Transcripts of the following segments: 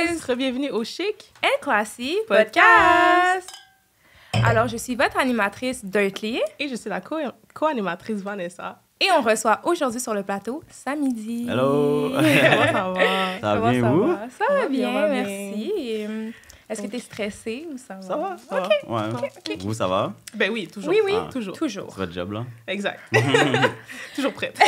guys! Bienvenue au Chic and Classy Podcast! Alors, je suis votre animatrice Dirtly et je suis la co-animatrice Vanessa. et on reçoit aujourd'hui sur le plateau Samidi. Hello! Comment ça va? Ça va bien, vous? Ça va bien, va bien. merci. Est-ce que tu es stressée ou ça va? Ça va, ça va. Ouais. Vous, ça va? Ben oui, toujours. Oui, oui, Ah. Toujours. toujours. C'est votre job, là? Exact. Toujours prête.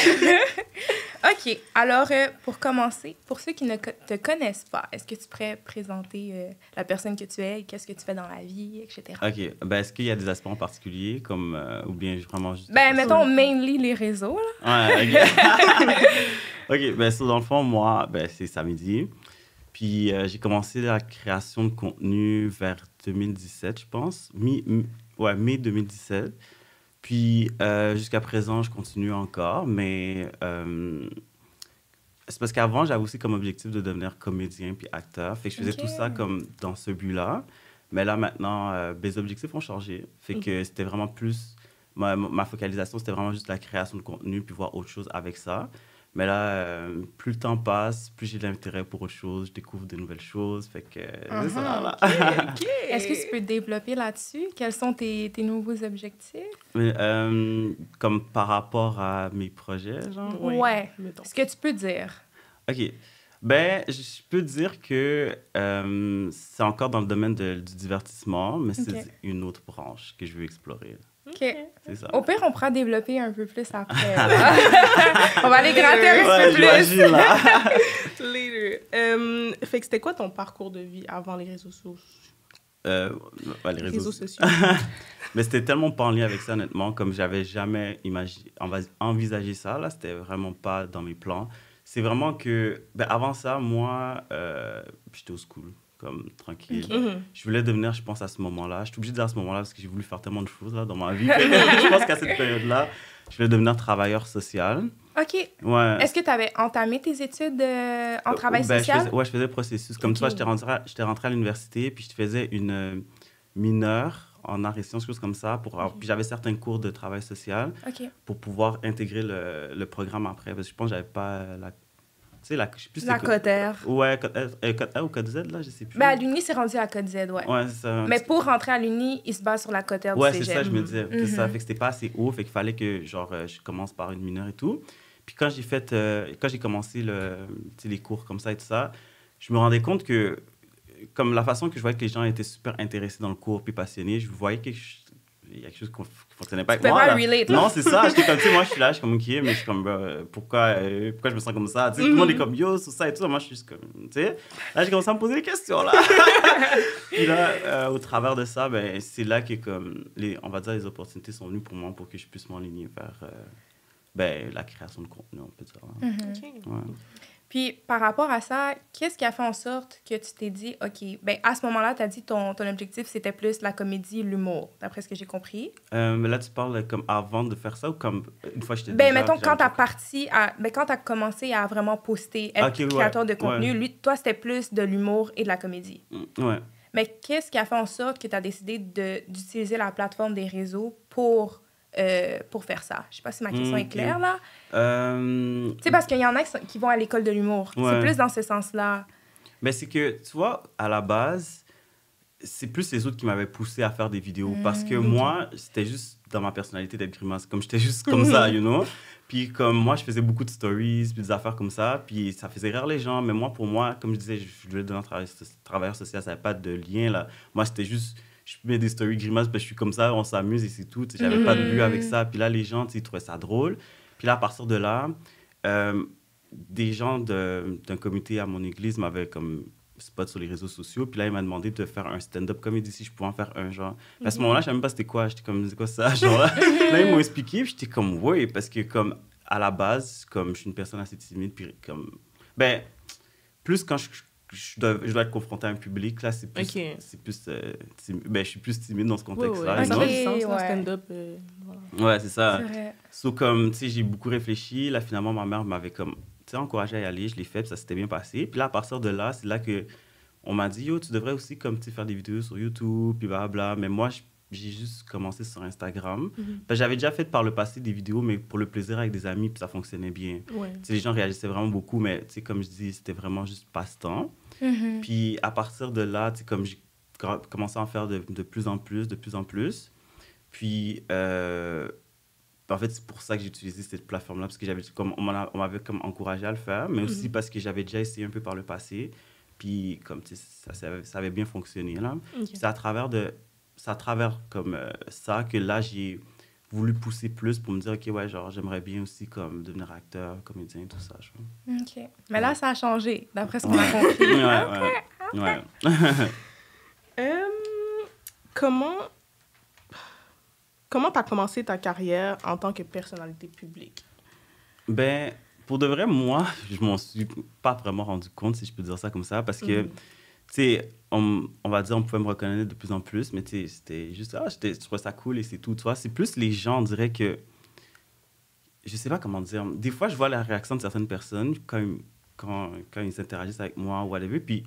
OK. Alors, pour commencer, pour ceux qui ne te connaissent pas, est-ce que tu pourrais présenter la personne que tu es, qu'est-ce que tu fais dans la vie, etc.? OK. Ben, est-ce qu'il y a des aspects en particulier, comme, ou bien vraiment juste... Ben, mettons, mainly les réseaux, là. Ouais, OK. OK, ben, ça, dans le fond, moi, ben, c'est Samedi. Puis, j'ai commencé la création de contenu vers 2017, je pense. Mai 2017. Puis, jusqu'à présent, je continue encore, mais c'est parce qu'avant, j'avais aussi comme objectif de devenir comédien puis acteur. Fait que je faisais Ok. tout ça comme dans ce but-là. Mais là, maintenant, mes objectifs ont changé. Fait que c'était vraiment plus... Ma focalisation, c'était vraiment juste la création de contenu puis voir autre chose avec ça. Mais là, plus le temps passe, plus j'ai de l'intérêt pour autre chose. Je découvre de nouvelles choses. Fait que c'est ça, là. OK. Est-ce que tu peux développer là-dessus? Quels sont tes nouveaux objectifs? Mais, comme par rapport à mes projets, genre? Oui, Ouais. mettons. Ce que tu peux dire. OK. Ben, je peux dire que c'est encore dans le domaine du divertissement, mais c'est OK. une autre branche que je veux explorer. OK. C'est ça. Au pire, on pourra développer un peu plus après. là. On va aller gratter un Ouais, petit peu plus. j'imagine, là. Later. Fait que c'était quoi ton parcours de vie avant les réseaux sociaux? Ouais, les réseaux sociaux. Mais c'était tellement pas en lien avec ça, honnêtement, comme j'avais jamais envisagé ça, là, c'était vraiment pas dans mes plans. C'est vraiment que, ben, avant ça, moi, j'étais au school, comme tranquille. Mhm. Je voulais devenir, je pense, à ce moment-là. Je suis obligée de dire à ce moment-là parce que j'ai voulu faire tellement de choses là, dans ma vie. Je pense qu'à cette période-là, je voulais devenir travailleur social. OK. Ouais. Est-ce que tu avais entamé tes études en travail Ben, social? je faisais le processus. Comme Ok. toi, j'étais rentré à l'université, puis je faisais une mineure en arts et sciences, quelque chose comme ça. Puis j'avais certains cours de travail social OK. pour pouvoir intégrer le programme après. Parce que je pense que j'avais pas la... Tu sais, je sais plus La c'est quoi- Cotère. Ouais, code A ou code Z, là, je sais plus. Ben, à l'Uni, c'est rendu à Code Z, ouais. Ouais, c'est ça. Mais pour rentrer à l'Uni, il se base sur la Cotère Ouais, du c'est cégep. ça, je me disais. C'est ça, Mhm. fait que c'était pas assez haut, fait qu'il fallait que, genre, je commence par une mineure et tout. Puis quand j'ai commencé tu sais, les cours comme ça et tout ça, je me rendais compte que, comme la façon que je voyais que les gens étaient super intéressés dans le cours puis passionnés, je voyais qu'il y a quelque chose qui fonctionnait pas Tu avec peux moi. pas là. relate, là. Non, c'est ça. J'étais comme, tu sais, moi, je suis là, je suis comme, OK, mais je suis comme, pourquoi je me sens comme ça? Tu sais, tout le monde est comme, yo, sur ça et tout ça. Moi, je suis juste comme, tu sais. Là, j'ai commencé à me poser des questions, là. Puis là, au travers de ça, ben, c'est là que, comme, on va dire, les opportunités sont venues pour moi pour que je puisse m'enligner vers ben, la création de contenu, on peut dire. Hein. Mhm. OK. Ouais. Puis, par rapport à ça, qu'est-ce qui a fait en sorte que tu t'es dit, OK, ben à ce moment-là, tu as dit ton objectif, c'était plus la comédie, l'humour, d'après ce que j'ai compris. Mais là, tu parles comme avant de faire ça ou comme une fois que j'étais Ben, déjà... mettons, quand j'avais- quand tu as commencé à vraiment poster, être Ok, ouais, créateur de contenu, ouais. lui, toi, c'était plus de l'humour et de la comédie. Ouais. Mais qu'est-ce qui a fait en sorte que tu as décidé d'utiliser la plateforme des réseaux pour faire ça? Je sais pas si ma question est Ok. claire, là. Euh, Tu sais, parce qu'il y en a qui vont à l'école de l'humour. C'est Ouais. plus dans ce sens-là. Mais c'est que, tu vois, à la base, c'est plus les autres qui m'avaient poussé à faire des vidéos. Parce que moi, c'était juste dans ma personnalité d'être grimace. Comme j'étais juste comme ça, you know? Puis comme moi, je faisais beaucoup de stories, puis des affaires comme ça. Puis ça faisait rire les gens. Mais moi, pour moi, comme je disais, je voulais devenir travailleur social. Ça n'avait pas de lien, là. Moi, c'était juste... Je mets des stories grimaces, ben, je suis comme ça, on s'amuse et c'est tout. Tu sais, j'avais pas de but avec ça. Puis là, les gens, tu sais, ils trouvaient ça drôle. Puis là, à partir de là, des gens d'un comité à mon église m'avaient comme spot sur les réseaux sociaux. Puis là, ils m'ont demandé de faire un stand-up comédie si je pouvais en faire un, genre. À ce moment-là, je savais même pas c'était quoi. J'étais comme, c'est quoi ça, genre. Là, ils m'ont expliqué, puis j'étais comme, ouais, parce que comme, à la base, comme je suis une personne assez timide, puis comme, ben, plus quand je dois être confronté à un public, là, c'est plus, Ok. c'est plus ben, je suis plus timide dans ce Oui, contexte-là. oui. you Ça know? fait du sens, Ouais. un stand-up. Voilà. Ouais, c'est ça. C'est vrai. So, comme, tu sais, j'ai beaucoup réfléchi. Là, finalement, ma mère m'avait comme, tu sais, encouragé à y aller. Je l'ai fait, puis ça s'était bien passé. Puis là, à partir de là, c'est là que on m'a dit, yo, tu devrais aussi, comme, tu sais, faire des vidéos sur YouTube, puis blablabla. Mais moi, j'ai juste commencé sur Instagram. J'avais déjà fait par le passé des vidéos, mais pour le plaisir avec des amis, puis ça fonctionnait bien. Ouais. Tu sais, les gens réagissaient vraiment beaucoup, mais tu sais, comme je dis, c'était vraiment juste passe-temps. Puis à partir de là, tu sais, comme j'ai commencé à en faire de plus en plus, de plus en plus. Puis, en fait, c'est pour ça que j'ai utilisé cette plateforme-là, parce que on m'avait comme encouragé à le faire, mais aussi parce que j'avais déjà essayé un peu par le passé. Puis, comme tu sais, ça avait bien fonctionné, là. Ok. C'est à travers comme ça que là, j'ai voulu pousser plus pour me dire, OK, ouais, genre, j'aimerais bien aussi comme devenir acteur, comédien, tout ça, je vois. OK. Mais là, ça a changé, d'après ce qu'on a compris. Ouais. Comment t'as commencé ta carrière en tant que personnalité publique? Ben, pour de vrai, moi, je m'en suis pas vraiment rendu compte, si je peux dire ça comme ça, parce que, tu sais, on va dire, on pouvait me reconnaître de plus en plus, mais tu sais, c'était juste, je trouvais ça cool et c'est tout, tu vois. C'est plus les gens, on dirait que, je sais pas comment dire, des fois, je vois la réaction de certaines personnes quand ils interagissent avec moi ou whatever, puis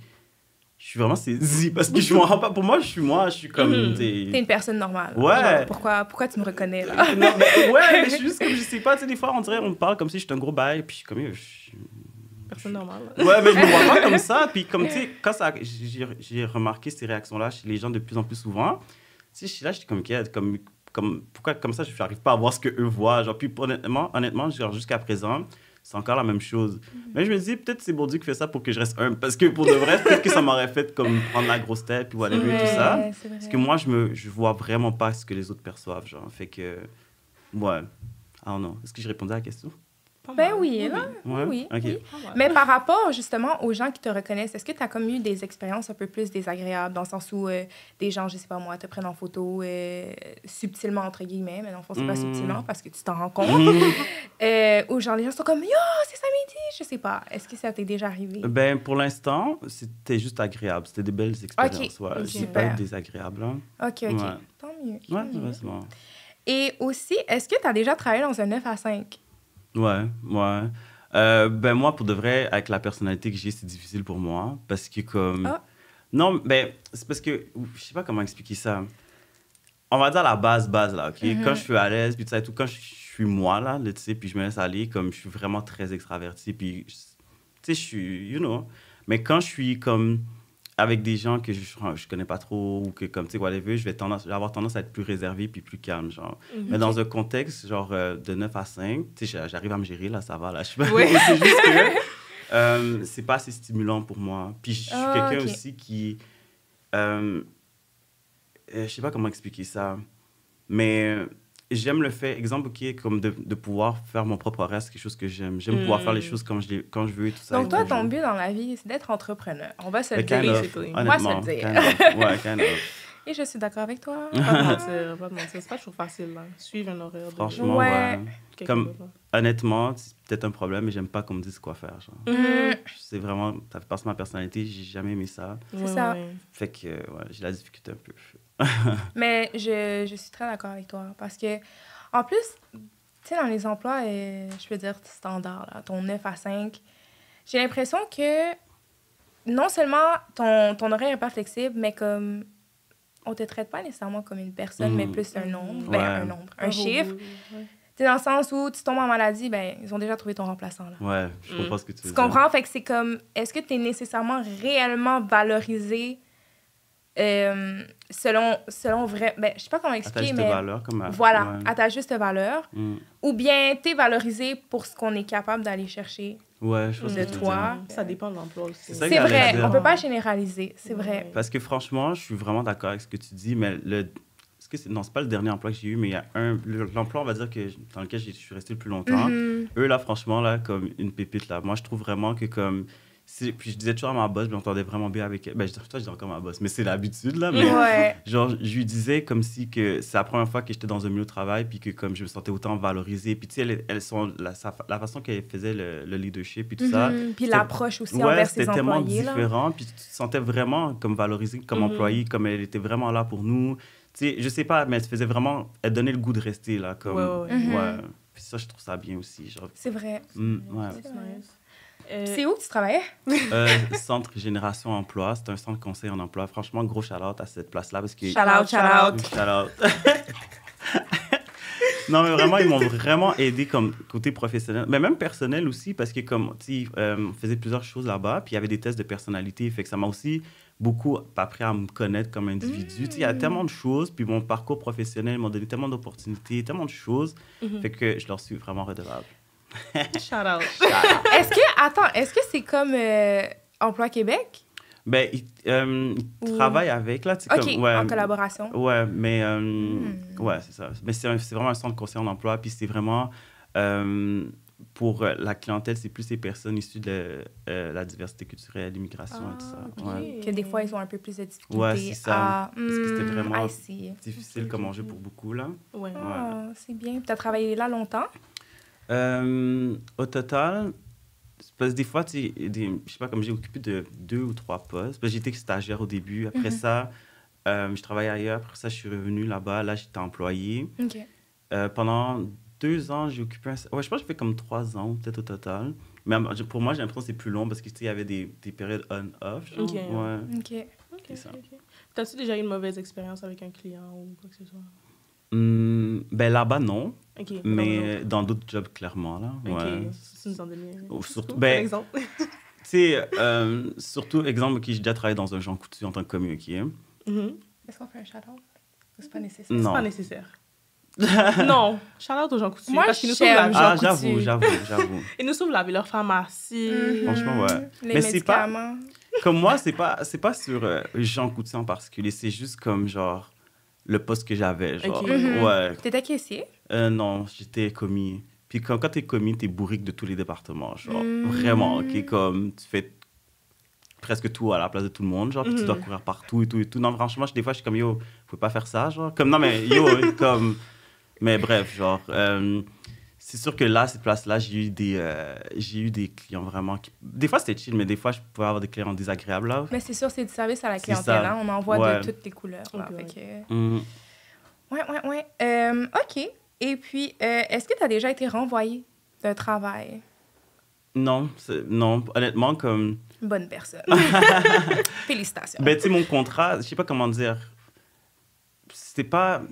je suis vraiment saisie, parce que je me rends pas, pour moi, je suis comme, T'es une personne normale. Ouais. Genre, pourquoi tu me reconnais, là? Non, mais je suis juste comme, je sais pas, tu sais, des fois, on dirait, on me parle comme si j'étais un gros bail, puis je suis comme, Personne normale. ouais, mais je me vois pas comme ça. Puis comme, tu sais, quand j'ai remarqué ces réactions-là chez les gens de plus en plus souvent, tu sais, je suis là, je suis comme, pourquoi comme ça, je n'arrive pas à voir ce qu'eux voient. Genre, puis honnêtement, genre, jusqu'à présent, c'est encore la même chose. Mais je me dis, peut-être c'est Bourdieu qui fait ça pour que je reste humble. Parce que pour de vrai, peut-être que ça m'aurait fait comme prendre la grosse tête, puis whatever, tout ça. C'est vrai. Parce que moi, je vois vraiment pas ce que les autres perçoivent, genre. Fait que, ouais. I don't know. Est-ce que je répondais à la question? Ben oui, là. Ouais? Oui. OK. Oui. Mais par rapport, justement, aux gens qui te reconnaissent, est-ce que tu as comme eu des expériences un peu plus désagréables, dans le sens où des gens, je sais pas moi, te prennent en photo subtilement, entre guillemets, mais dans le fond, c'est pas subtilement parce que tu t'en rends compte. Ou genre, les gens sont comme « Yo, c'est samedi! » Je sais pas. Est-ce que ça t'est déjà arrivé? Ben, pour l'instant, c'était juste agréable. C'était des belles expériences. Ok, Ouais. ok. C'est pas désagréable. Hein. OK. Ouais. Tant mieux. Ouais, tant mieux. ouais, c'est bon. Et aussi, est-ce que tu as déjà travaillé dans un 9 à 5? Ouais. Ben, moi, pour de vrai, avec la personnalité que j'ai, c'est difficile pour moi. Parce que, comme. Ah. Non, ben, c'est parce que. Je sais pas comment expliquer ça. On va dire la base, là, OK? Quand je suis à l'aise, puis tout ça et tout, quand je suis moi, là, tu sais, puis je me laisse aller, comme je suis vraiment très extraverti, puis, tu sais, je suis, you know. Mais quand je suis comme avec des gens que je connais pas trop, ou que, comme, tu sais, whatever, je vais avoir tendance à être plus réservé, puis plus calme, genre. Mais dans un contexte, genre, de 9 à 5, tu sais, j'arrive à me gérer, là, ça va, là. Je suis pas... Ouais. C'est juste que c'est pas assez stimulant pour moi. Puis je suis quelqu'un ok. aussi qui... je sais pas comment expliquer ça, mais j'aime le fait, exemple, OK, comme de pouvoir faire mon propre horaire, c'est quelque chose que j'aime. J'aime pouvoir faire les choses quand je veux et tout ça. Donc, et toi, tout. ton but dans la vie, c'est d'être entrepreneur. On va se le Mais kind dire. of, c'est tout. On va se honnêtement, le dire. kind of. Ouais, kind of. Et je suis d'accord avec toi. Pas de mentir, pas de mentir. C'est pas toujours facile, là. Suivre un horaire de Franchement, Ouais. ouais. quelqu'un Comme, d'autre, là. honnêtement, c'est peut-être un problème, mais j'aime pas qu'on me dise quoi faire. Genre. Mhm. C'est vraiment, ça fait partie de ma personnalité, j'ai jamais aimé ça. C'est ça. Fait que, ouais, j'ai la difficulté un peu. Mais je suis très d'accord avec toi. Parce que, en plus, tu sais, dans les emplois, je veux dire, standard, là, ton 9 à 5, j'ai l'impression que non seulement ton horaire n'est pas flexible, mais comme on te traite pas nécessairement comme une personne, mais plus un nombre. Ben, Ouais. un nombre, un chiffre. Ouais. Tu sais, dans le sens où tu tombes en maladie, ben, ils ont déjà trouvé ton remplaçant, là. Ouais, je comprends ce que tu veux Tu dire. comprends? Fait que c'est comme, est-ce que tu es nécessairement réellement valorisé selon vrai... Ben, je sais pas comment À ta expliquer, juste mais... valeur, comme Voilà, ouais. à ta juste valeur. Mm. Ou bien tu es valorisé pour ce qu'on est capable d'aller chercher. Ouais, je pense De que tu veux toi. dire. Ça dépend de l'emploi aussi. C'est ça que C'est j'allais vrai, dire. on peut pas généraliser, c'est vrai. Parce que franchement, je suis vraiment d'accord avec ce que tu dis, mais non, c'est pas le dernier emploi que j'ai eu, mais il y a l'emploi, on va dire, dans lequel je suis resté le plus longtemps. Mhm. Eux, là, franchement, là, comme une pépite, là. Moi, je trouve vraiment que comme... Puis je disais toujours à ma boss, je m'entendais vraiment bien avec elle. Ben, je dis encore ma boss, mais c'est l'habitude, là. Mais Ouais. genre, je lui disais comme si que c'est la première fois que j'étais dans un milieu de travail, puis que comme je me sentais autant valorisée. Puis tu sais, la façon qu'elle faisait le leadership, et tout ça. Mhm. Puis c'était- l'approche aussi Ouais, envers ses c'était tellement employés. Là. différent. Puis tu te sentais vraiment comme valorisée comme employée, comme elle était vraiment là pour nous. Tu sais, je sais pas, mais elle donnait le goût de rester là. Comme, Ouais. Mhm. ouais. Puis ça, je trouve ça bien aussi. Genre, C'est vrai. ouais. That's nice. C'est où que tu travaillais? Centre Génération Emploi. C'est un centre conseil en emploi. Franchement, gros shout-out à cette place-là parce que... Shout out, shout out. Shout-out. Non, mais vraiment, ils m'ont vraiment aidé comme côté professionnel, mais même personnel aussi, parce que comme, tu sais, on faisait plusieurs choses là-bas, puis il y avait des tests de personnalité, fait que ça m'a aussi beaucoup appris à me connaître comme individu. Tu sais, il y a tellement de choses, puis mon parcours professionnel m'a donné tellement d'opportunités, tellement de choses, fait que je leur suis vraiment redevable. Shout out. Est-ce que c'est comme Emploi Québec? Ben, ils travaillent avec, là, tu sais, OK, comme... Ouais, en collaboration. ouais, mais... Ouais, c'est ça. Mais c'est vraiment un centre conseil en emploi, puis c'est vraiment... pour la clientèle, c'est plus les personnes issues de la diversité culturelle, l'immigration et tout ça. OK. Ouais. Que des fois, ils ont un peu plus de difficultés Ouais, c'est ça. Parce que c'était vraiment I see. difficile comme enjeu pour beaucoup, là. Ouais. Ah, c'est bien. Tu as travaillé là longtemps? Au total, c'est parce que des fois, tu sais, je sais pas, comme j'ai occupé de 2 ou 3 postes. Parce que j'étais stagiaire au début. Après ça, je travaillais ailleurs. Après ça, je suis revenu là-bas. Là, j'étais employé. OK. Pendant 2 ans, j'ai occupé ouais, je pense que j'ai fait comme 3 ans, peut-être au total. Mais pour moi, j'ai l'impression que c'est plus long parce que, tu sais, il y avait des périodes on-off. Genre. OK. Ouais. OK. C'est ça. T'as-tu déjà eu une mauvaise expérience avec un client ou quoi que ce soit? Ben là-bas, non. OK. Mais dans d'autres jobs, clairement, là. OK. Ouais. Tu nous en donnes Surtout, un ben, exemple. tu sais, surtout, exemple, j'ai déjà travaillé dans un Jean Coutu en tant que commis, OK? Est-ce qu'on fait un shout-out? C'est pas nécessaire. Non. C'est pas nécessaire. Non. Shout-out aux gens coutus. Moi, parce qu'ils nous j'aime sauvent la vie. Ah, Jean Coutu. j'avoue. Ils nous sauvent la vie, leur pharmacie. Franchement, ouais. Les Mais c'est pas... médicaments. Comme moi, c'est pas sur Jean Coutu en particulier. C'est juste comme, genre, le poste que j'avais, genre. Ok. Ouais. T'étais caissier? Non, j'étais commis. Puis quand t'es commis, t'es bourrique de tous les départements, genre. Vraiment, OK? Comme, tu fais presque tout à la place de tout le monde, genre. Puis tu dois courir partout et tout et tout. Non, franchement, des fois, je suis comme, yo, vous pouvez pas faire ça, genre. Comme, non, mais yo, comme... Mais bref, genre... c'est sûr que là, cette place-là, j'ai eu des clients vraiment qui... Des fois, c'était chill, mais des fois, je pouvais avoir des clients désagréables, là. Mais c'est sûr, c'est du service à la C'est clientèle. ça. Hein? On en voit Ouais. de toutes les couleurs. Là, Ok, fait ouais. que... Ouais. OK. Et puis, est-ce que tu as déjà été renvoyé d'un travail? Non, honnêtement, comme... Bonne personne. Félicitations. Ben, tu sais, mon contrat, je sais pas comment dire. C'était pas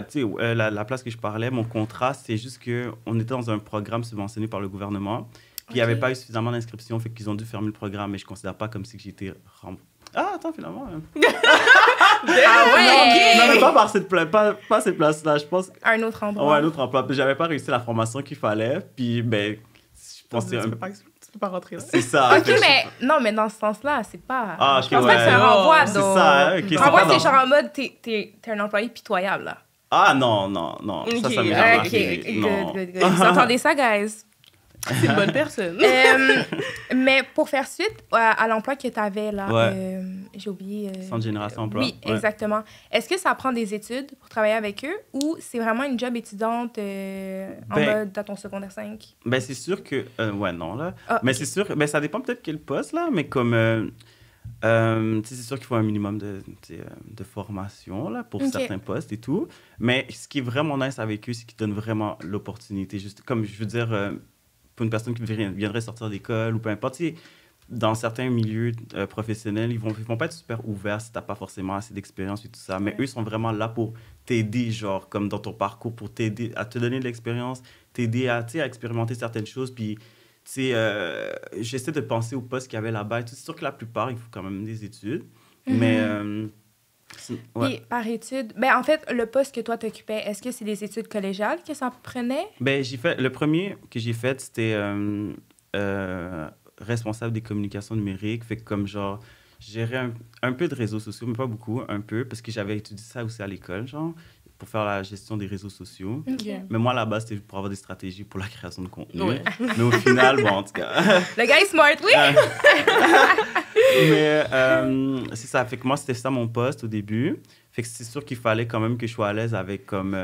tu sais, la place que je parlais, mon contrat, c'est juste qu'on était dans un programme subventionné par le gouvernement. Puis il n'y avait pas eu suffisamment d'inscriptions, fait qu'ils ont dû fermer le programme, mais je considère pas comme si que j'étais Ah, attends, finalement. Ah ouais! Non, mais pas par pas cette place-là, je pense. Un autre endroit. Ouais, un autre emploi. Puis j'avais pas réussi la formation qu'il fallait, puis ben, je pensais... Tu peux pas rentrer là. C'est ça. OK, fait que mais... Non, mais dans ce sens-là, c'est pas... Ah, ok, je pense pas que c'est un ouais. renvoi, C'est donc... ça, hein, ok, c'est Renvoi, pas c'est dans- genre en mode, t'es un employé pitoyable, là. Ah, non. Ok, Ça m'est jamais OK, arrivé. Non. good. Vous entendez ça, guys? C'est une bonne personne. Mais pour faire suite à l'emploi que tu avais, là, Ouais. j'ai oublié... Centre Génération Emploi. Oui, Ouais. exactement. Est-ce que ça prend des études pour travailler avec eux ou c'est vraiment une job étudiante en Ben- mode dans ton secondaire 5? Ben, c'est sûr que... ouais, non, là. Ah, Mais ok. c'est sûr... Ben, ça dépend peut-être quel poste, là, mais comme... tu sais, c'est sûr qu'il faut un minimum de formation, là, pour Ok. certains postes et tout. Mais ce qui est vraiment nice avec eux, c'est qu'ils donnent vraiment l'opportunité. Juste comme, je veux dire, pour une personne qui viendrait sortir d'école ou peu importe, tu sais, dans certains milieux professionnels, ils vont pas être super ouverts si t'as pas forcément assez d'expérience et tout ça. Mais eux sont vraiment là pour t'aider, genre, comme dans ton parcours, pour t'aider à te donner de l'expérience, t'aider à, tu sais, à expérimenter certaines choses. Puis, tu sais, j'essaie de penser aux postes qu'il y avait là-bas. Et tout. C'est sûr que la plupart, il faut quand même des études. Mais, ouais. Puis, par études, ben, en fait, le poste que toi t'occupais, est-ce que c'est des études collégiales que ça prenait? Ben, le premier que j'ai fait, c'était responsable des communications numériques. Fait que comme genre, je gérais un peu de réseaux sociaux, mais pas beaucoup, un peu, parce que j'avais étudié ça aussi à l'école, genre, pour faire la gestion des réseaux sociaux. OK. Mais moi, là-bas, c'était pour avoir des stratégies pour la création de contenu. Ouais. Mais au final, bon, en tout cas... Le gars est smart, oui! Mais c'est ça. Fait que moi, c'était ça mon poste au début. Fait que c'est sûr qu'il fallait quand même que je sois à l'aise avec comme...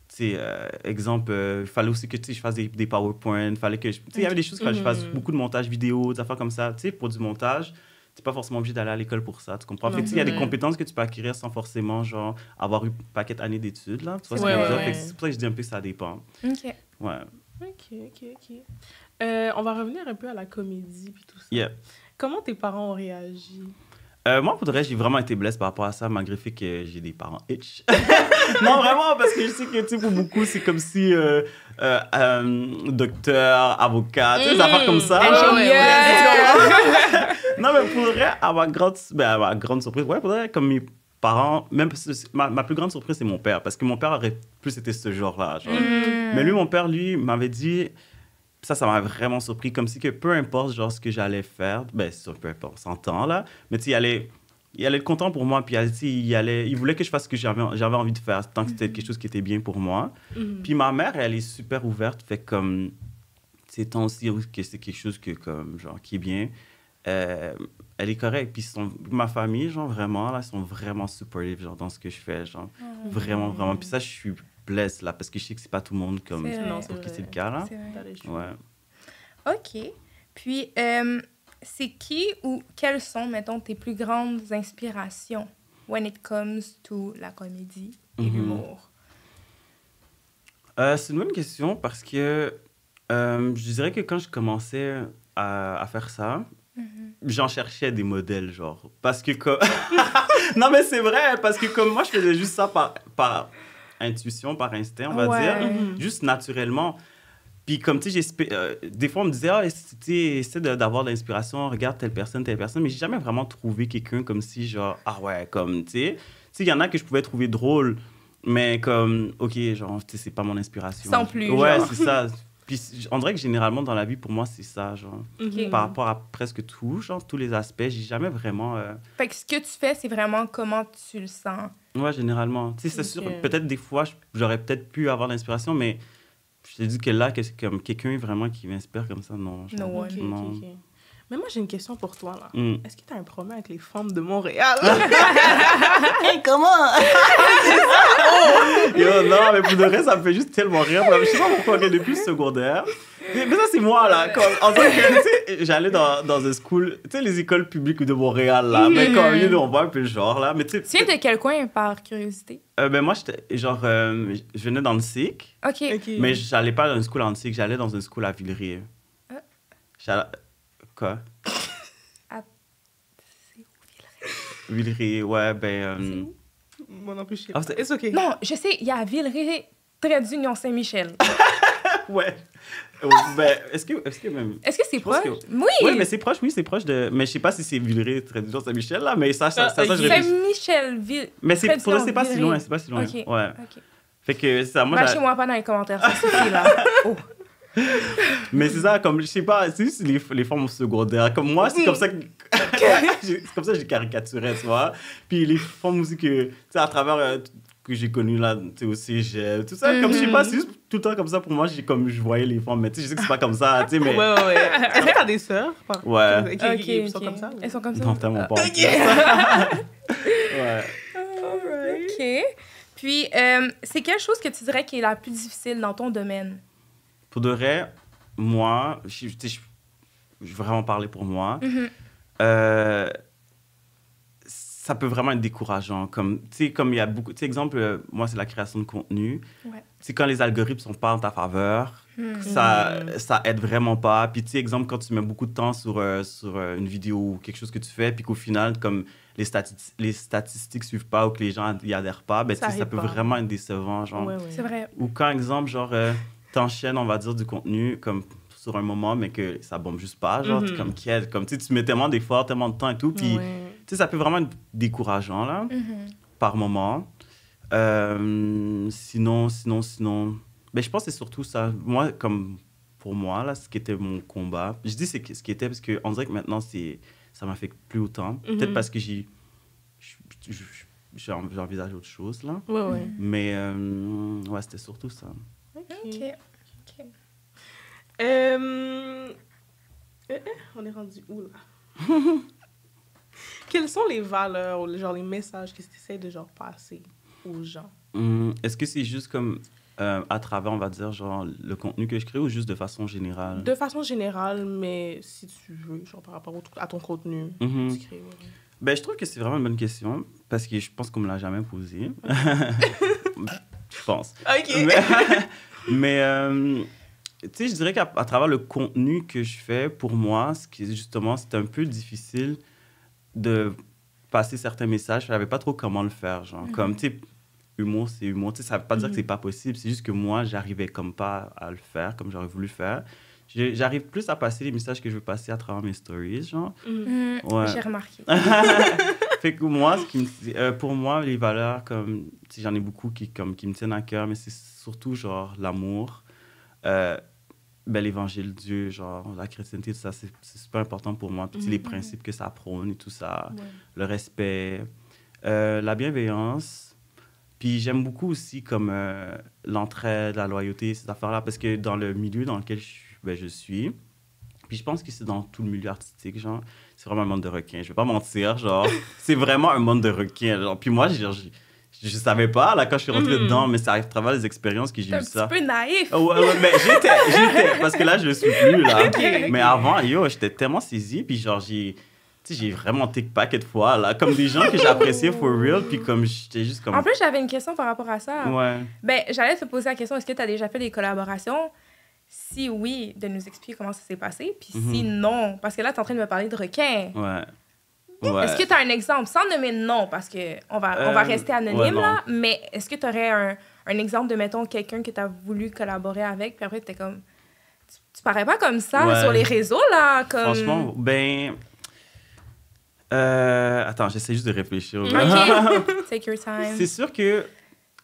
tu sais, exemple, il fallait aussi que tu sais, je fasse des PowerPoint. Fallait que tu sais, il y avait des choses qu'il fallait que je fasse beaucoup de montage vidéo, des affaires comme ça. Tu sais, pour du montage, tu n'es pas forcément obligé d'aller à l'école pour ça. Tu comprends? Fait que, tu sais, il y a des compétences que tu peux acquérir sans forcément genre, avoir eu un paquet d'années d'études. Là. Tu vois ce que je veux dire? Fait que c'est pour ça que je dis un peu que ça dépend. OK. Ouais. Ok. On va revenir un peu à la comédie puis tout ça. Yeah. Comment tes parents ont réagi? Moi, pour de vrai, j'ai vraiment été blessé par rapport à ça, malgré le fait que j'ai des parents itch. Non, vraiment, parce que je sais que, tu sais, pour beaucoup, c'est comme si docteur, avocat, tu sais, des affaires comme ça. Non, mais pour de vrai, à ma grande surprise, ouais, pour de vrai, comme mes parents, même ma plus grande surprise, c'est mon père, parce que mon père aurait plus été ce genre-là. Genre. Mais lui, mon père, lui, m'avait dit... Ça m'a vraiment surpris, comme si que peu importe genre ce que j'allais faire, ben peu importe, on s'entend là, mais tu sais, il allait être content pour moi, puis il voulait que je fasse ce que j'avais envie de faire, tant que c'était quelque chose qui était bien pour moi. Puis ma mère, elle est super ouverte, fait comme, tu sais, tant aussi que c'est quelque chose que, comme, genre, qui est bien, elle est correcte. Puis ma famille, genre, vraiment, là, ils sont vraiment supportive, genre, dans ce que je fais, genre, vraiment. Puis ça, je suis blesse là parce que je sais que c'est pas tout le monde comme pour qui c'est le cas là. Ouais. OK. Puis c'est qui ou quelles sont mettons tes plus grandes inspirations when it comes to la comédie et l'humour? C'est une bonne question parce que je dirais que quand je commençais à faire ça, j'en cherchais des modèles genre parce que comme non mais c'est vrai parce que comme moi je faisais juste ça par intuition, par instinct, on va dire, juste naturellement. Puis comme, tu sais, des fois, on me disait, essaie d'avoir de l'inspiration, regarde telle personne, mais j'ai jamais vraiment trouvé quelqu'un comme si, genre, comme, tu sais, il y en a que je pouvais trouver drôle, mais comme, OK, genre, tu sais, c'est pas mon inspiration. Sans plus, ouais, genre. c'est ça. Puis on dirait que généralement, dans la vie, pour moi, c'est ça, genre, par rapport à presque tout, genre, tous les aspects, j'ai jamais vraiment... Fait que ce que tu fais, c'est vraiment comment tu le sens. Ouais, généralement. Tu sais, c'est sûr, peut-être des fois, j'aurais peut-être pu avoir l'inspiration, mais je te dis que là, que c'est comme quelqu'un vraiment qui m'inspire comme ça, non. Non. Mais moi, j'ai une question pour toi, là. Est-ce que tu as un problème avec les femmes de Montréal? Hey, comment? Yo, non, mais pour de vrai, ça me fait juste tellement rire. Je sais pas pourquoi, depuis le secondaire. Mais ça, c'est moi, là. Comme, en tant que, tu sais, j'allais dans un school, tu sais, les écoles publiques de Montréal, là. Mais comme, on voit un peu le genre, là. Mais tu viens de quel coin, par curiosité? Ben moi, genre, je venais dans le SIC. OK. Mais j'allais pas dans une school en SIC, j'allais dans une school à Villeray. Quoi? C'est où, Villeray? Villeray, ouais, ben... Moi non plus, je sais pas. C'est OK. Non, je sais, il y a Villeray, trait d'Union Saint-Michel. Ouais. Ben, est-ce que même... Est-ce que c'est proche? Oui! Oui, mais c'est proche de... Mais je sais pas si c'est Villeray, trait d'Union Saint-Michel, là, mais ça je réfléchis. Saint-Michel, mais c'est pas si loin, OK. Ouais. Fait que ça, moi... Chez moi pas dans les commentaires, ça suffit, là. Oh. Mais c'est ça, comme, je sais pas, c'est juste les formes secondaires. Comme moi, c'est comme ça que je caricaturais, tu vois. Puis les formes aussi que, tu sais, à travers que j'ai connues là, tu sais, au cégep, tout ça, comme, je sais pas, c'est juste tout le temps comme ça pour moi, je voyais les formes, mais tu sais, je sais que c'est pas comme ça, tu sais, mais... Ouais. Est-ce que t'as des sœurs? Ouais. Ils sont comme ça? Elles sont comme ça? Non, tellement pas. Ouais. OK. Puis, c'est quelle chose que tu dirais qui est la plus difficile dans ton domaine? Pour de vrai, moi, je vais vraiment parler pour moi. Ça peut vraiment être décourageant. Comme, tu sais, comme il y a beaucoup... Tu sais, exemple, moi, c'est la création de contenu. Ouais. Tu sais, quand les algorithmes sont pas en ta faveur, ça aide vraiment pas. Puis, tu sais, exemple, quand tu mets beaucoup de temps sur une vidéo ou quelque chose que tu fais, puis qu'au final, comme les statistiques suivent pas ou que les gens y adhèrent pas, ben, ça peut vraiment être décevant, genre. Ouais. C'est vrai. Ou quand, exemple, genre... t'enchaînes, on va dire, du contenu comme sur un moment, mais que ça bombe juste pas, genre, comme tu mets tellement d'efforts, tellement de temps et tout, puis tu sais, ça peut vraiment être décourageant, là, par moment. Sinon, ben, je pense que c'est surtout ça. Moi, comme pour moi, là, ce qui était mon combat, je dis c'est ce qui était, parce qu'on dirait que maintenant, ça m'affecte plus autant. Peut-être parce que j'envisage autre chose, là. Ouais. Mais, ouais, c'était surtout ça. OK. On est rendu où, là? Quelles sont les valeurs ou genre les messages que tu essaies de genre passer aux gens? Est-ce que c'est juste comme à travers, on va dire, genre le contenu que je crée ou juste de façon générale? De façon générale, mais si tu veux, genre par rapport à ton contenu que tu crées. Ben, je trouve que c'est vraiment une bonne question parce que je pense qu'on me l'a jamais posée. Je pense. OK. Mais tu sais, je dirais qu'à travers le contenu que je fais, pour moi, justement, c'est un peu difficile de passer certains messages. Je savais pas trop comment le faire, genre. Comme, tu sais, humour, c'est humour. Tu sais, ça veut pas dire que c'est pas possible. C'est juste que moi, j'arrivais comme pas à le faire, comme j'aurais voulu faire. J'arrive plus à passer les messages que je veux passer à travers mes stories, genre. Ouais. J'ai remarqué. Fait que moi, pour moi, les valeurs, comme, tu sais, j'en ai beaucoup qui me tiennent à cœur, mais c'est surtout, genre, l'amour, l'évangile, Dieu, genre, la chrétienté, tout ça, c'est super important pour moi. Puis les principes que ça prône et tout ça, le respect, la bienveillance. Puis j'aime beaucoup aussi comme l'entraide, la loyauté, ces affaires-là, parce que dans le milieu dans lequel je suis, puis je pense que c'est dans tout le milieu artistique, genre, c'est vraiment un monde de requins. Je vais pas mentir, genre, c'est vraiment un monde de requins. Genre. Puis moi, je savais pas, là, quand je suis rentré dedans, mais c'est à travers les expériences que j'ai vu ça. Un petit peu naïf. Ouais, mais j'étais, parce que là, je le suis plus, là. Okay. Mais avant, j'étais tellement saisi, puis genre, j'ai vraiment take paquet de fois, là, comme des gens que j'appréciais for real, puis comme j'étais juste comme... En plus, j'avais une question par rapport à ça. Ouais. Ben, j'allais te poser la question, est-ce que tu as déjà fait des collaborations? Si oui, de nous expliquer comment ça s'est passé, puis si non, parce que là, tu es en train de me parler de requins. Ouais. Est-ce que tu as un exemple, sans nommer de nom, parce qu'on va rester anonyme, là, mais est-ce que tu aurais un exemple de, mettons, quelqu'un que tu as voulu collaborer avec, puis après, tu es comme... Tu parais pas comme ça sur les réseaux, là, comme... Franchement, attends, j'essaie juste de réfléchir. OK. Take your time. C'est sûr que,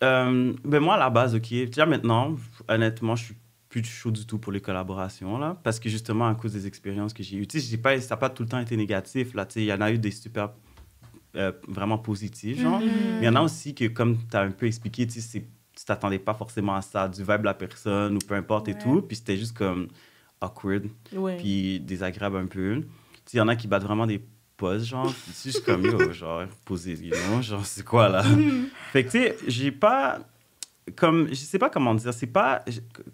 moi, à la base, OK, déjà maintenant, honnêtement, je suis plus chaud du tout pour les collaborations, là, parce que justement, à cause des expériences que j'ai eues, tu sais, ça n'a pas tout le temps été négatif, là, tu sais, il y en a eu des super, vraiment positifs, genre. Mais il y en a aussi que, comme tu as un peu expliqué, tu sais, tu t'attendais pas forcément à ça, du vibe de la personne, ou peu importe et tout, puis c'était juste comme awkward, puis désagréable un peu. Tu sais, il y en a qui battent vraiment des pause, genre, c'est juste comme, genre, poser, genre, c'est quoi, là? Fait que, tu sais, j'ai pas, comme, je sais pas comment dire, c'est pas,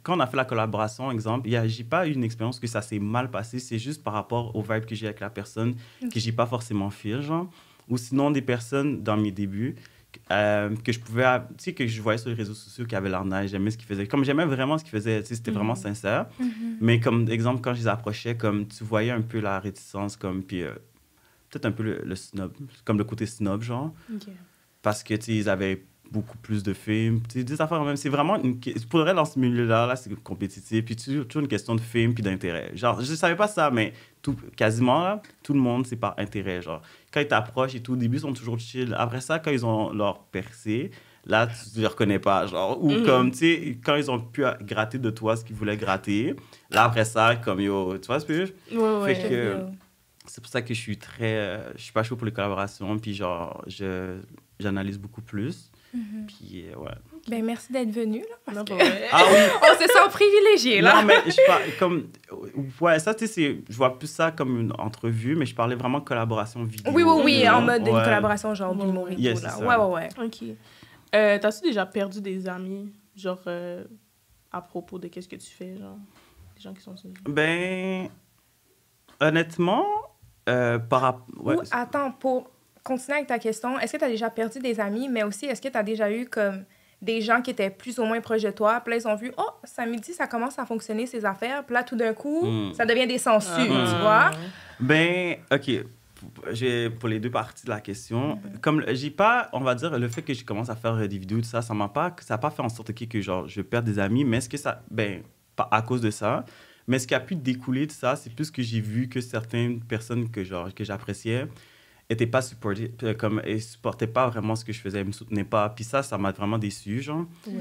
quand on a fait la collaboration, exemple, j'ai pas eu une expérience que ça s'est mal passé, c'est juste par rapport au vibe que j'ai avec la personne, que j'ai pas forcément fait, genre, ou sinon des personnes dans mes débuts, que je pouvais, tu sais, que je voyais sur les réseaux sociaux qui avaient leur nice, j'aimais ce qu'ils faisaient, comme j'aimais vraiment ce qu'ils faisaient, tu sais, c'était vraiment sincère, mais comme, exemple, quand je les approchais, comme, tu voyais un peu la réticence, comme, puis peut-être un peu le snob, comme le côté snob, genre. Okay. Parce que, tu sais, ils avaient beaucoup plus de films. Tu sais, des affaires même. C'est vraiment pour vrai, dans ce milieu-là, là, c'est compétitif. Puis toujours une question de film puis d'intérêt. Genre, je savais pas ça, mais quasiment, là, tout le monde, c'est par intérêt, genre. Quand ils t'approchent et tout, au début, ils sont toujours chill. Après ça, quand ils ont leur percée, là, tu les reconnais pas, genre. Ou comme, tu sais, quand ils ont pu gratter de toi ce qu'ils voulaient gratter, là, après ça, comme, tu vois ce que je veux dire? Fait que... C'est pour ça que je suis pas chaud pour les collaborations, puis genre, j'analyse beaucoup plus. Puis, ouais. Ben, merci d'être venu, là, parce que... Ah oui! On se sent privilégié, là. Non, mais je parle comme... Ouais, ça, tu sais, je vois plus ça comme une entrevue, mais je parlais vraiment de collaboration vidéo. Oui, en mode une collaboration, genre, d'humour et tout, là. Ouais. OK. T'as-tu déjà perdu des amis, genre, à propos de qu'est-ce que tu fais, genre, des gens qui sont... Ben, honnêtement... Attends, pour continuer avec ta question, est-ce que tu as déjà perdu des amis, mais aussi, est-ce que tu as déjà eu comme des gens qui étaient plus ou moins proches de toi, puis là, ils ont vu, samedi, ça commence à fonctionner, ces affaires, puis là, tout d'un coup, ça devient des censures, tu vois? Ben, OK. Pour les deux parties de la question, comme j'ai pas, on va dire, le fait que je commence à faire des vidéos, tout ça, ça n'a pas fait en sorte que genre, je perds des amis, mais est-ce que ça, ben, pas à cause de ça, mais ce qui a pu découler de ça, c'est plus que j'ai vu que certaines personnes que j'appréciais n'étaient pas supportées, comme elles supportaient pas vraiment ce que je faisais, elles me soutenaient pas. Puis ça m'a vraiment déçu, genre. Tu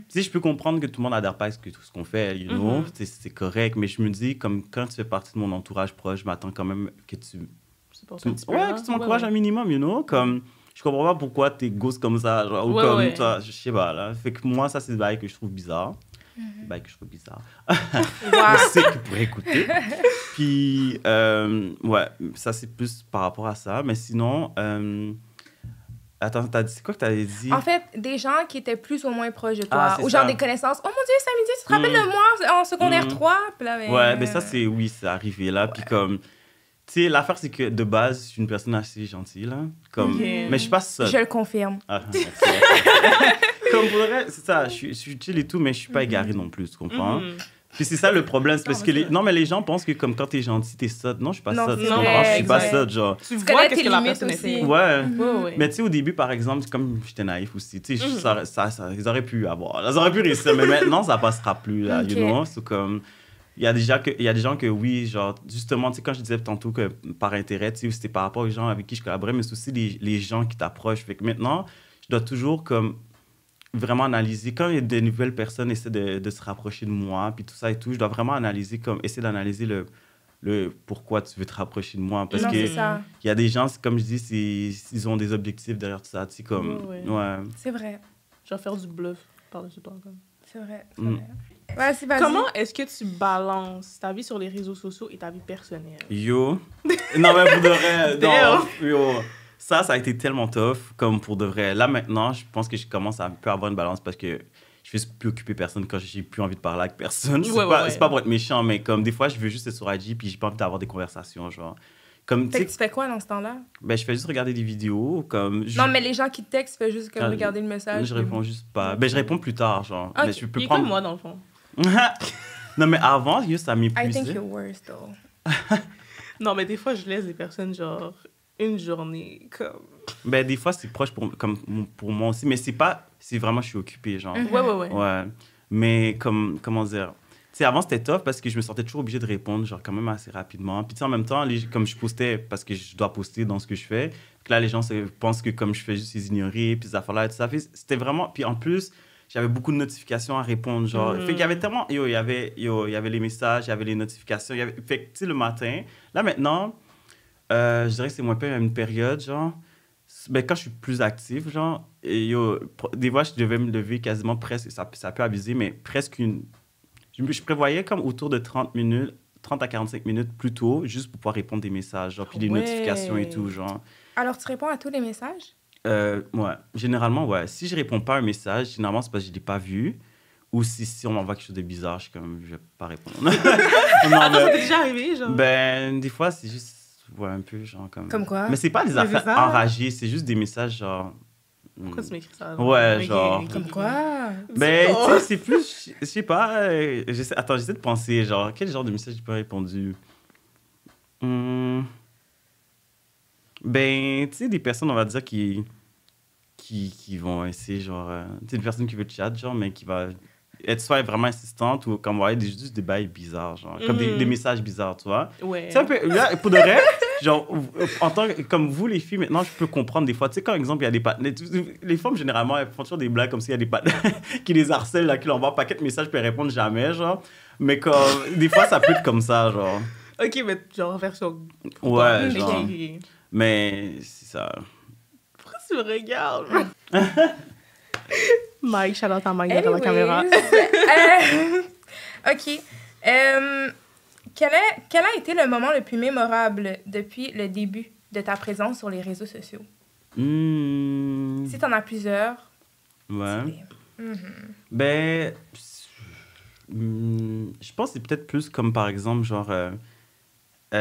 sais, je peux comprendre que tout le monde n'adhère pas à ce qu'on fait, you know, c'est correct, mais je me dis, comme quand tu fais partie de mon entourage proche, je m'attends quand même que tu m'encourages un minimum, you know, comme... Je comprends pas pourquoi t'es ghost comme ça, genre, ou comme toi, je sais pas, là. Fait que moi, ça, c'est le bail que je trouve bizarre. Que je trouve bizarre. Je sais qu'il pourrait écouter. Puis, ça, c'est plus par rapport à ça. Mais sinon, attends, c'est quoi que t'avais dit? En fait, des gens qui étaient plus ou moins proches de toi. Ou genre des connaissances. Oh mon Dieu, samedi, tu te rappelles de moi en secondaire 3? Puis là, mais ça, c'est arrivé là. Puis comme... Tu sais, l'affaire, c'est que de base, je suis une personne assez gentille, là. Comme... Mais je suis pas seule. Je le confirme. Comme pour le reste, c'est ça, je suis chill et tout, mais je suis pas égaré non plus, tu comprends? Puis c'est ça le problème, c'est parce que mais non, mais les gens pensent que comme quand t'es gentil, t'es sotte. Non, je suis pas Non, sotte. c'est tu vrai, comprends? Je suis pas exact. sotte, genre. Tu vois connais qu'est-ce tes que la limites personne a aussi. fait. Ouais. Ouais, ouais. Mais tu sais, au début, par exemple, comme j'étais naïf aussi, tu sais, ils auraient pu avoir. Ils auraient pu réussir, mais maintenant, ça passera plus, là, Ok. you know? C'est comme. Il y a des gens que oui, genre, justement, tu sais, quand je disais tantôt que par intérêt, tu sais, c'était par rapport aux gens avec qui je collaborais, mais c'est aussi les gens qui t'approchent. Fait que maintenant, je dois toujours, comme, vraiment analyser. Quand il y a de nouvelles personnes essaient de se rapprocher de moi, puis tout ça et tout, je dois vraiment analyser, comme, essayer d'analyser le pourquoi tu veux te rapprocher de moi. Parce Non, que c'est ça. il y a des gens, comme je dis, ils ont des objectifs derrière tout ça, tu sais, comme, Ouais, ouais. C'est vrai. Je vais faire du bluff par-dessus toi. Comme. C'est vrai. C'est Mm. vrai. Vas-y, vas-y. Comment est-ce que tu balances ta vie sur les réseaux sociaux et ta vie personnelle? Yo. Non, mais pour de vrai, non, Damn. yo. Ça a été tellement tough, comme pour de vrai. Là, maintenant, je pense que je commence à un peu avoir une balance parce que je veux plus occuper personne quand j'ai plus envie de parler avec personne. Ouais, ouais. C'est pas pour être méchant, mais comme des fois, je veux juste être sur IG puis j'ai pas envie d'avoir des conversations, genre. Comme, tu Fait que sais, tu fais quoi dans ce temps-là? ben, je fais juste regarder des vidéos, comme... Non, mais les gens qui te textent, fais juste comme Ah, regarder le message. Je réponds juste pas. Ben, je réponds plus tard, genre. Ok. Mais je peux Il est prendre... comme moi, dans le fond. Non, mais avant, juste, ça I think m'épuisait. you're worse, though. Non, mais des fois, je laisse des personnes, genre, une journée, comme... Ben, des fois, c'est proche comme pour moi aussi, mais c'est vraiment, je suis occupé, genre. Mhm. Ouais. Ouais. Mais comment dire? Tu sais, avant, c'était tough parce que je me sentais toujours obligé de répondre, genre, quand même assez rapidement. Puis, tu sais, en même temps, comme je postais, parce que je dois poster dans ce que je fais, puis là, les gens pensent que comme je fais juste les ignorer, puis ces affaires-là et tout ça. Fait, c'était vraiment... Puis, en plus, j'avais beaucoup de notifications à répondre, genre. Fait qu'il y avait tellement... il y avait les messages, il y avait les notifications. Fait que, tu sais, le matin... Là, maintenant, je dirais que c'est moins pire à une période, genre... Ben, quand je suis plus actif, genre, et des fois, je devais me lever quasiment presque, ça peut abuser, mais presque je prévoyais comme autour de 30 à 45 minutes plus tôt, juste pour pouvoir répondre des messages, genre, puis des Ouais. notifications et tout, genre. Alors, tu réponds à tous les messages? Ouais, généralement, ouais. Si je réponds pas à un message, généralement, c'est parce que je l'ai pas vu, ou si on m'envoie quelque chose de bizarre, je suis comme, je vais pas répondre. Non, Attends, ça mais, t'est déjà arrivé, genre? ben, des fois, c'est juste, ouais, un peu, genre, comme... Comme quoi? Mais c'est pas des Mais c'est affaires ça. enragées, c'est juste des messages, genre... Pourquoi tu m'écris ça? Ouais, Ok, genre. ok, Comme ok. quoi? Ben, Oh. tu sais, c'est plus, je sais pas, j'essaie de penser, genre, quel genre de message j'ai pas répondu? Ben, tu sais, des personnes, on va dire, qui vont essayer, genre, tu sais, une personne qui veut te chat, genre, mais qui va être soit vraiment insistante ou comme, ouais, juste des bails bizarres, genre, comme des messages bizarres, tu vois? Ouais. C'est un peu, là, pour de vrai, genre, en tant que, comme vous, les filles, maintenant, je peux comprendre des fois. Tu sais, quand, par exemple, il y a des partenaires, les femmes, généralement, elles font toujours des blagues comme s'il y a des partenaires qui les harcèlent, là, qui leur envoient un paquet de messages, puis elles répondent jamais, genre. Mais comme, des fois, ça peut être comme ça, genre. Ok, mais genre, version... Ouais, Ok, genre. ok. Mais c'est ça. Pourquoi tu me regardes? Mike, shout out à Mike derrière la Anyways, caméra. OK. Quel a été le moment le plus mémorable depuis le début de ta présence sur les réseaux sociaux? Si t'en as plusieurs, Ouais. dis-les. Ben, je pense que c'est peut-être plus comme, par exemple, genre... tu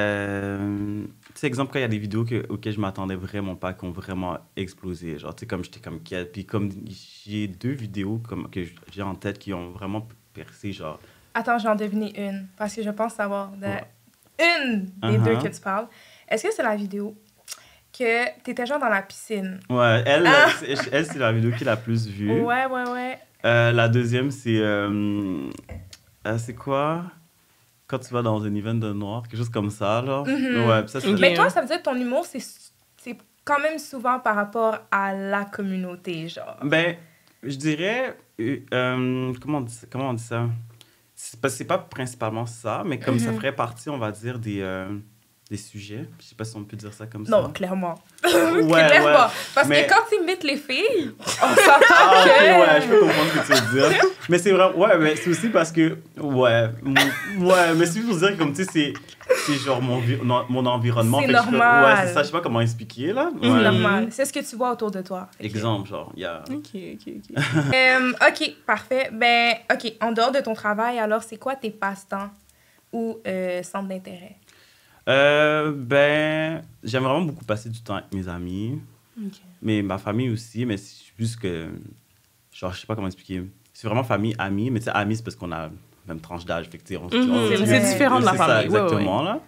sais, exemple, quand il y a des vidéos auxquelles je m'attendais vraiment pas, qui ont vraiment explosé. Genre, tu sais, comme j'étais comme quête. Puis comme j'ai 2 vidéos que j'ai en tête qui ont vraiment percé, genre... Attends, j'en devinais une, parce que je pense savoir Ouais. une des Uh-huh. deux que tu parles. Est-ce que c'est la vidéo que t'étais genre dans la piscine? Ouais, elle, Ah! c'est la vidéo qui est la plus vue. Ouais. La deuxième, c'est... c'est quoi? Quand tu vas dans un event de noir, quelque chose comme ça, genre. Mhm. Ouais, puis ça, c'est... Ok. Mais toi, ça veut dire que ton humour, c'est quand même souvent par rapport à la communauté, genre. Ben, je dirais... comment on dit ça? C'est pas principalement ça, mais comme ça ferait partie, on va dire, des sujets. Je sais pas si on peut dire ça comme ça. Non, clairement. Ouais, Clairement. ouais. Parce Mais- que quand tu imites les filles, on s'entend Ah, ok, que... ouais, je peux comprendre ce que tu veux dire. Mais c'est vrai, ouais, mais c'est aussi parce que, ouais, mais c'est pour dire, comme, tu sais, c'est genre mon environnement. C'est Fait que je peux- normal. Ouais, c'est ça, je sais pas comment expliquer, là. C'est Ouais. normal. C'est ce que tu vois autour de toi. Fait que- Exemple, genre, il y a... Ok. OK, parfait. Ben, OK, en dehors de ton travail, alors, c'est quoi tes passe-temps ou centres d'intérêt? Ben, j'aime vraiment beaucoup passer du temps avec mes amis, Ok. mais ma famille aussi, mais c'est juste que, genre, je sais pas comment expliquer. C'est vraiment famille, amis, mais tu sais, amis, c'est parce qu'on a même tranche d'âge. Fait que, tu sais, C'est différent de la c'est famille. ça, exactement, là.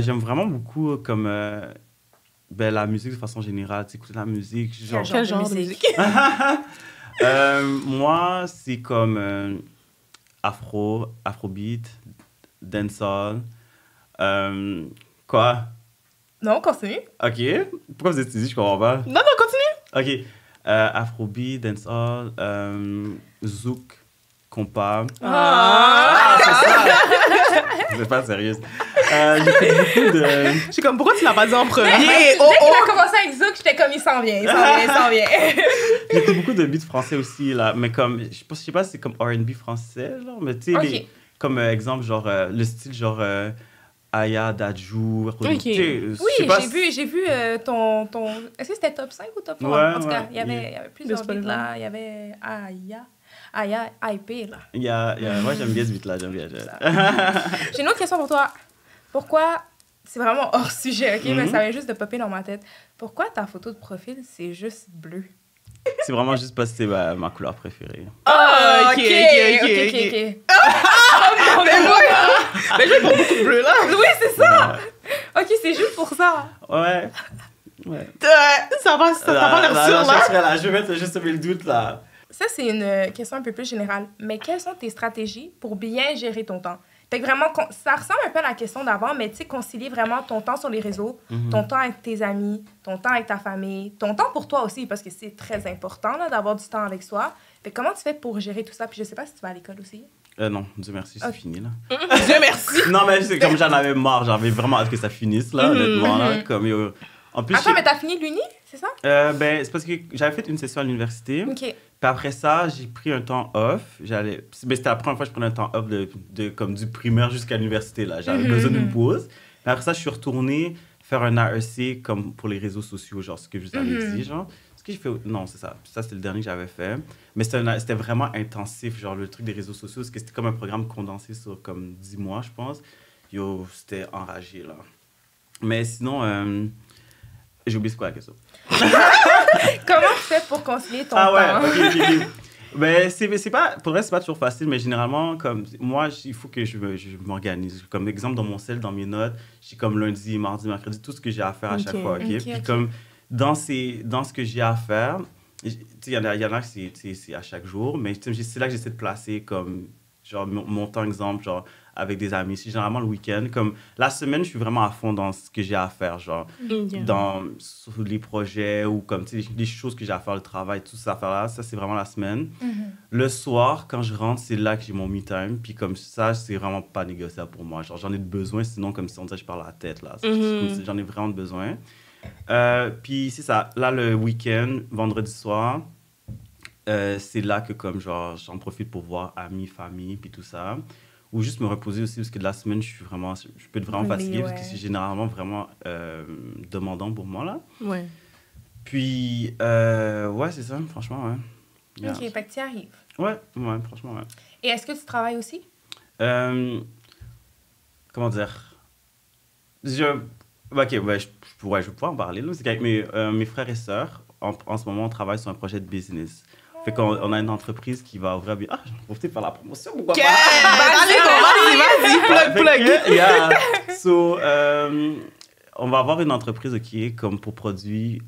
J'aime vraiment beaucoup comme la musique de façon générale, écouter la musique. Genre... Quel genre de musique? Moi, c'est comme afrobeat, dancehall. Quoi? Non, continue. OK. Pourquoi vous êtes ici? Je comprends pas. Non, continue. OK. Afrobeat, dancehall, zouk, compas. C'est ça! C'est pas sérieuse. J'écoute beaucoup de... Je suis comme, pourquoi tu l'as pas dit en premier? Dès qu'il a commencé avec Zouk, j'étais comme, il s'en vient. J'écoute beaucoup de beats français aussi, là. Mais comme, je sais pas si c'est comme R&B français, genre. Mais tu sais, comme exemple, genre, le style, genre... Aya, Dadju, Okay. Oui, j'ai vu ton... Est-ce que c'était top 5 ou top 3? En tout cas, il y avait plusieurs beats là. Il y avait Aya, IP là. Moi, j'aime bien ce beat-là, j'aime bien. J'ai une autre question pour toi. Pourquoi... C'est vraiment hors sujet, OK? Mais ça vient juste de popper dans ma tête. Pourquoi ta photo de profil, c'est juste bleu? C'est vraiment juste parce que c'est ma couleur préférée. OK. Mais j'ai pas beaucoup de bleu, là. Oui, c'est ça. OK, c'est juste pour ça. Ouais. Ça va, ça pas l'air sûr, là. Je vais mettre juste le doute, là. Ça, c'est une question un peu plus générale. Mais quelles sont tes stratégies pour bien gérer ton temps? Fait que vraiment, ça ressemble un peu à la question d'avant, mais tu sais, concilier vraiment ton temps sur les réseaux, ton temps avec tes amis, ton temps avec ta famille, ton temps pour toi aussi, parce que c'est très important là, d'avoir du temps avec soi. Fait que comment tu fais pour gérer tout ça? Puis je sais pas si tu vas à l'école aussi. Non, Dieu merci, c'est fini, là. Dieu merci! Non, mais c'est comme j'en avais marre, j'avais vraiment hâte que ça finisse, là, honnêtement, là. Comme, en plus, attends, mais t'as fini l'uni, c'est ça? C'est parce que j'avais fait une session à l'université. OK. Puis après ça, j'ai pris un temps off. C'était la première fois que je prenais un temps off comme du primaire jusqu'à l'université, là. J'avais besoin d'une pause. Puis après ça, je suis retourné faire un AEC comme pour les réseaux sociaux, genre ce que je vous avais dit, genre. Ce que j'ai fait... Non, c'est ça. Ça, c'était le dernier que j'avais fait. Mais c'était vraiment intensif, genre le truc des réseaux sociaux, parce que c'était comme un programme condensé sur comme 10 mois, je pense. C'était enragé, là. Mais sinon, j'ai oublié c'est quoi la question. Comment tu fais pour concilier ton temps? Ah ouais, OK. Mais c'est pas... Pour vrai, c'est pas toujours facile, mais généralement, comme... Moi, il faut que je m'organise. Comme exemple, dans mon cell, dans mes notes, j'ai comme lundi, mardi, mercredi, tout ce que j'ai à faire à chaque fois, OK? Puis comme, dans ce que j'ai à faire, il y en a qui c'est à chaque jour, mais c'est là que j'essaie de placer comme... Genre, mon temps, exemple, genre, avec des amis. C'est généralement le week-end. Comme, la semaine, je suis vraiment à fond dans ce que j'ai à faire, genre, sur les projets ou comme, tu sais, les choses que j'ai à faire, le travail, tout ça, là, ça, c'est vraiment la semaine. Le soir, quand je rentre, c'est là que j'ai mon me-time. Puis comme ça, c'est vraiment pas négociable pour moi. Genre, j'en ai besoin, sinon, comme si on disait, je parle à la tête, là. J'en ai vraiment besoin. Puis c'est ça. Là, le week-end, vendredi soir... c'est là que comme genre j'en profite pour voir amis, famille puis tout ça, ou juste me reposer aussi parce que de la semaine je peux être vraiment fatiguée parce que c'est généralement vraiment demandant pour moi là. Ouais. Puis ouais, c'est ça, franchement, ouais. Yeah. OK, fait que tu y arrives. Ouais, franchement, ouais. Et est-ce que tu travailles aussi? Comment dire? OK, ouais, je vais pouvoir en parler là. C'est qu'avec mes frères et sœurs, en ce moment, on travaille sur un projet de business. Fait qu'on a une entreprise qui va ouvrir... Ah, j'en profite pour faire la promotion, pourquoi pas? Vas-y, plug. Yeah. So, on va avoir une entreprise qui est comme pour produits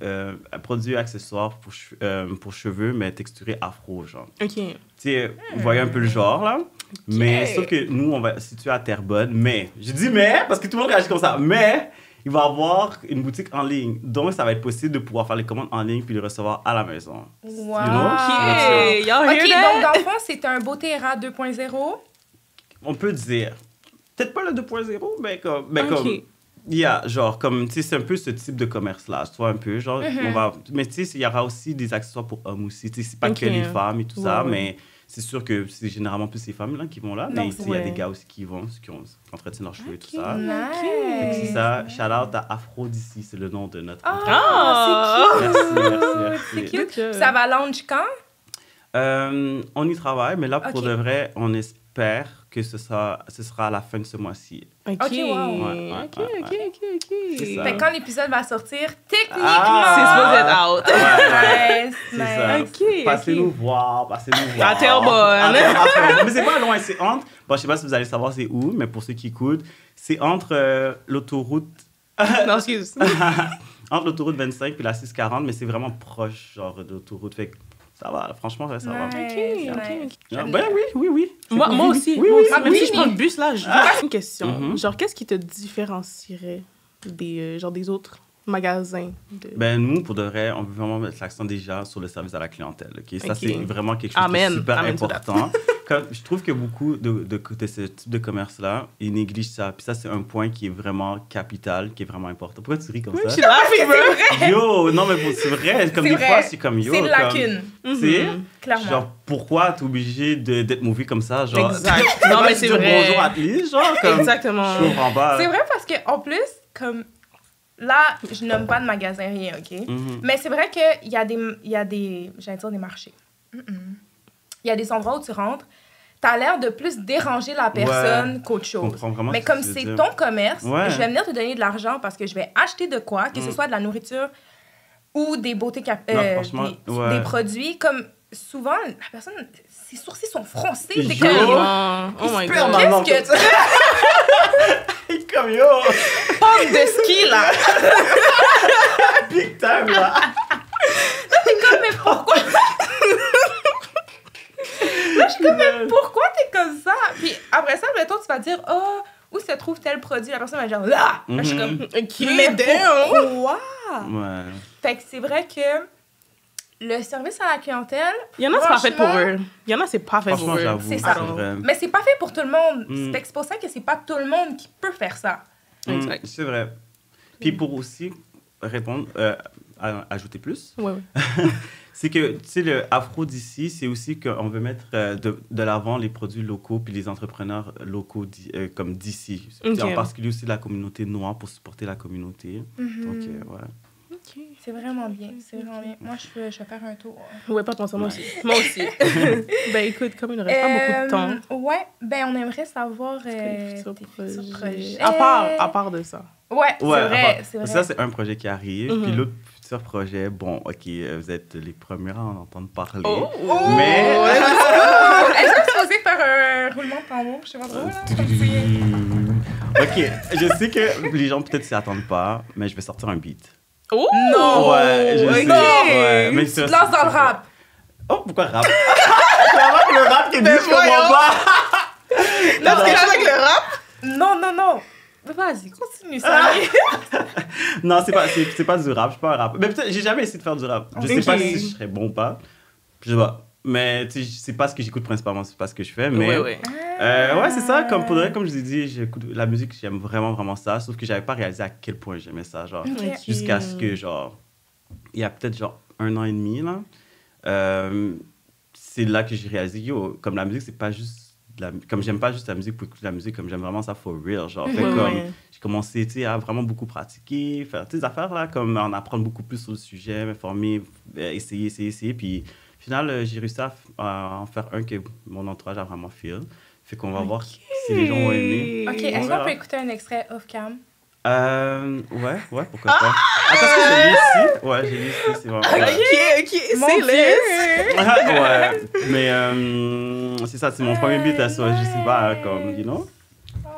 accessoires pour cheveux, mais texturés afro, genre. OK. Tu sais, vous voyez un peu le genre, là. Mais sauf que nous, on va situer à Terrebonne. Mais, je dis mais, parce que tout le monde réagit comme ça. Mais... il va avoir une boutique en ligne. Donc, ça va être possible de pouvoir faire les commandes en ligne puis les recevoir à la maison. Wow! You know? OK, donc dans le fond, c'est un Beauté-Era 2.0? On peut dire. Peut-être pas le 2.0, mais comme... genre, comme, tu sais, c'est un peu ce type de commerce-là, tu vois, un peu, genre, mais tu sais, il y aura aussi des accessoires pour hommes aussi, tu sais, c'est pas que les femmes et tout ça, mais... C'est sûr que c'est généralement plus ces femmes-là qui vont là, mais il y a des gars aussi qui vont, qui entretiennent leurs cheveux et tout ça. Nice. C'est ça. Shout-out à Afro d'ici, c'est le nom de notre entreprise. C'est cute. C'est cute. Ça va launch quand? On y travaille, mais là, pour de vrai, on espère que ce sera à la fin de ce mois-ci. OK. Ok, wow. OK. C'est ça. Fait que quand l'épisode va sortir, techniquement... C'est supposé être out. Nice, C'est nice. ça. OK. Passez-nous voir. À Terrebonne. Mais c'est pas loin, c'est entre... Bon, je sais pas si vous allez savoir c'est où, mais pour ceux qui écoutent, c'est entre l'autoroute... Non, excuse. entre l'autoroute 25 et la 640, mais c'est vraiment proche, genre, de l'autoroute. Fait que ça va, franchement, ça va. Nice, OK. nice. Ah, ben oui. Moi aussi. Oui, Moi oui. aussi. Même oui, si je prends oui. le bus, là, j'ai une question. Mhm. Genre, qu'est-ce qui te différencierait des autres magasins? Ben, nous, pour de vrai, on veut vraiment mettre l'accent déjà sur le service à la clientèle. OK? Ça, OK. c'est vraiment quelque chose Amen. de super Amen to that. important. Je trouve que beaucoup de ce type de commerce-là, ils négligent ça. Puis ça, c'est un point qui est vraiment capital, qui est vraiment important. Pourquoi tu ris comme Je ça? suis là, fever. Yo, non, mais c'est vrai. Comme C'est des vrai. fois, c'est comme yo. C'est une comme, lacune, Tu sais? clairement. Genre, pourquoi t'es obligé d'être mauvais comme ça? Genre, Exact. tu Non, peux mais pas c'est dire vrai. bonjour à least, genre, comme. Exactement. Je comprends pas. C'est vrai parce qu'en plus, comme... Là, je nomme pas de magasin, rien, OK? Mhm. Mais c'est vrai qu'il y a des... J'allais dire des marchés. Il y a des endroits où tu rentres, t'as l'air de plus déranger la personne qu'autre Je chose. comprends vraiment Mais ce que comme tu veux c'est dire. ton commerce, Ouais. je vais venir te donner de l'argent parce que je vais acheter de quoi, que ce soit de la nourriture ou des beautés franchement, ouais. des produits. Comme souvent, la personne, ses sourcils sont froncés. T'es Yo. comme... Tellement. Oh my Super God. maman. Qu'est-ce que tu... Comme yo! Pomme de ski, là! Big time, là! T'es comme, mais pourquoi? Là, je suis comme, mais pourquoi t'es comme ça? Puis après ça, mettons, tu vas dire, oh, où se trouve tel produit? La personne va dire, là! Là, je suis comme, OK, mais damn. pourquoi? Ouais. Fait que c'est vrai que le service à la clientèle, Il y en a, c'est pas fait pour franchement, eux. Il y en a, c'est pas fait pour Franchement, eux. j'avoue, c'est c'est ça. vrai. mais c'est pas fait pour tout le monde. Mm. Fait que c'est pour ça que c'est pas tout le monde qui peut faire ça. Exact. C'est vrai. Puis pour aussi répondre, ajouter plus, Ouais. c'est que, tu sais, le afro d'ici, c'est aussi qu'on veut mettre de l'avant les produits locaux puis les entrepreneurs locaux comme d'ici. Ok. En particulier aussi la communauté noire pour supporter la communauté. Donc, ouais. OK. C'est vraiment bien. C'est vraiment bien. Moi, je vais faire un tour. Ouais, pas penser, moi aussi. Moi aussi. Ben écoute, comme il ne reste pas beaucoup de temps. Ouais, ben on aimerait savoir les futurs tes projets. futurs projets. À part de ça. Ouais, c'est Ouais, vrai, enfin, c'est vrai. ça, c'est un projet qui arrive. Mhm. Puis l'autre futur projet, bon, OK, vous êtes les premiers à en entendre parler. Oh! Mais... Est-ce que tu supposé faire un roulement de tambour? Je sais pas trop, là. comme si- OK, je sais que les gens peut-être s'y attendent pas, mais je vais sortir un beat. Oh! Non! Ouais, je sais. Non! Ouais, mais Tu te lances dans le rap. Oh, pourquoi rap? C'est vraiment le rap qui dit je comprends pas. T'as quelque chose avec le rap? Non. Vas-y, continue ça. Non, c'est pas du rap, je suis pas un rap. Mais peut-être, j'ai jamais essayé de faire du rap. Je sais pas Ok. si je serais bon ou pas. Je sais pas. Mais tu sais, c'est pas ce que j'écoute principalement, c'est pas ce que je fais. Mais Ouais. ouais, c'est ça. Comme je vous ai dit, j'écoute la musique, j'aime vraiment ça. Sauf que j'avais pas réalisé à quel point j'aimais ça. Genre, Ok. jusqu'à ce que, genre, il y a peut-être genre 1 an et demi, là. C'est là que j'ai réalisé, yo, comme la musique, c'est pas juste. Comme j'aime pas juste la musique pour écouter la musique, comme j'aime vraiment ça for real. Genre, fait comme. J'ai commencé à vraiment beaucoup pratiquer, faire des affaires là, comme en apprendre beaucoup plus sur le sujet, m'informer, essayer. Puis au final, j'ai réussi à en faire un que mon entourage a vraiment feel. Fait qu'on va voir si les gens vont aimer. Ok, est-ce qu'on peut écouter un extrait off-cam? Ouais, pourquoi pas. Attends, est-ce que j'ai lu ici? Ouais, j'ai lu ici, c'est vraiment. Ok, Mon c'est Dieu! Ouais, mais c'est ça, c'est mon premier beat à ça, je sais pas, comme, you know?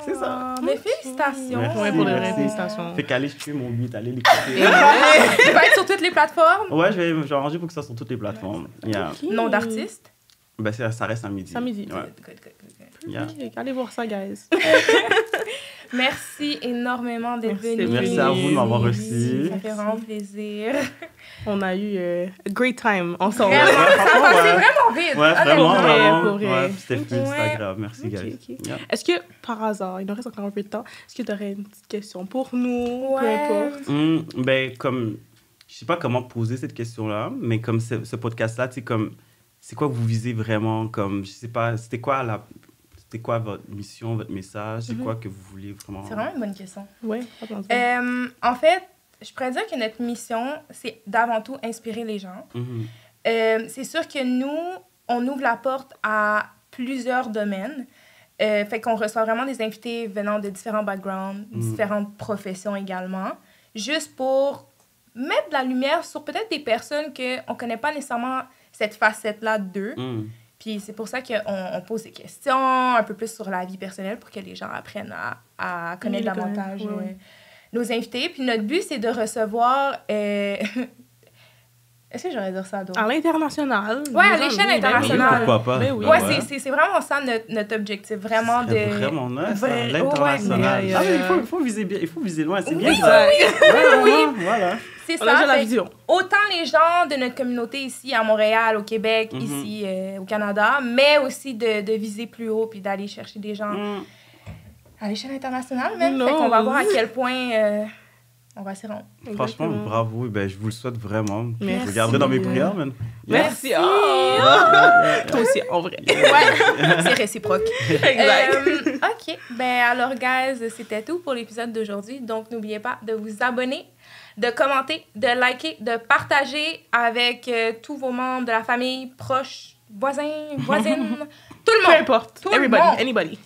C'est ça. Mais félicitations! Merci, Ouais, pour les merci. félicitations. Fait qu'allez stream mon beat, allez l'écouter. Tu vas être sur toutes les plateformes? Ouais, je vais arranger pour que ça soit sur toutes les plateformes. Yeah. Nom d'artiste? Ben, ça reste samedi. Samedi. Ouais. Good. Yeah. Allez voir ça, guys. Merci énormément d'être Merci. venu. Merci à vous de m'avoir reçu. Ça fait vraiment plaisir. On a eu a great time ensemble. Vraiment, ça franchement, passait ouais. vraiment vite. Ouais, honnêtement. vraiment. pour vrai. Ouais, c'était fluide, Ouais. c'était agréable. Merci, guys. Ok. Yeah. Est-ce que, par hasard, il nous reste encore un peu de temps, est-ce que tu aurais une petite question pour nous? Peu Ouais. importe. Ben, comme, je sais pas comment poser cette question-là, mais comme ce podcast-là, tu sais, comme, c'est quoi que vous visez vraiment, comme, je sais pas, c'était quoi votre mission, votre message, c'est quoi que vous voulez vraiment? C'est vraiment une bonne question. Ouais, attends. En fait, je pourrais dire que notre mission, c'est d'avant tout inspirer les gens. Mhm. C'est sûr que nous, on ouvre la porte à plusieurs domaines. Fait qu'on reçoit vraiment des invités venant de différents backgrounds, différentes professions également, juste pour mettre de la lumière sur peut-être des personnes qu'on ne connaît pas nécessairement cette facette-là d'eux. Puis c'est pour ça qu'on pose des questions un peu plus sur la vie personnelle pour que les gens apprennent à connaître davantage nos invités. Puis notre but, c'est de recevoir... Est-ce que j'aurais dire ça d'autre? À l'international. Ouais, à l'échelle internationale. Pourquoi pas? Ben oui. Ouais, c'est vraiment ça notre objectif. Vraiment de... Vraiment nice, l'international. Ouais, il faut viser bien, il faut viser loin, c'est bien Oui, ça. oui. Voilà. C'est On a ça. déjà la vision. Autant les gens de notre communauté ici à Montréal, au Québec, ici au Canada, mais aussi de viser plus haut puis d'aller chercher des gens à l'échelle internationale même. Fait qu'on va voir à quel point on va s'y rendre. Franchement, bravo. Ben, je vous le souhaite vraiment. Merci. Je vous garderai dans mes prières, man. Merci. Toi aussi, en vrai. Ouais, c'est réciproque. Exact. OK. Ben alors, guys, c'était tout pour l'épisode d'aujourd'hui. Donc, n'oubliez pas de vous abonner, de commenter, de liker, de partager avec tous vos membres de la famille, proches, voisins, voisines, tout le Peu monde. importe. Tout le Everybody, monde. anybody.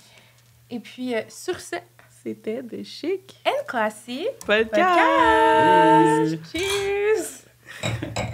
Et puis, sur ce, C'était de chic. and classy Podcast. Yeah. Cheers!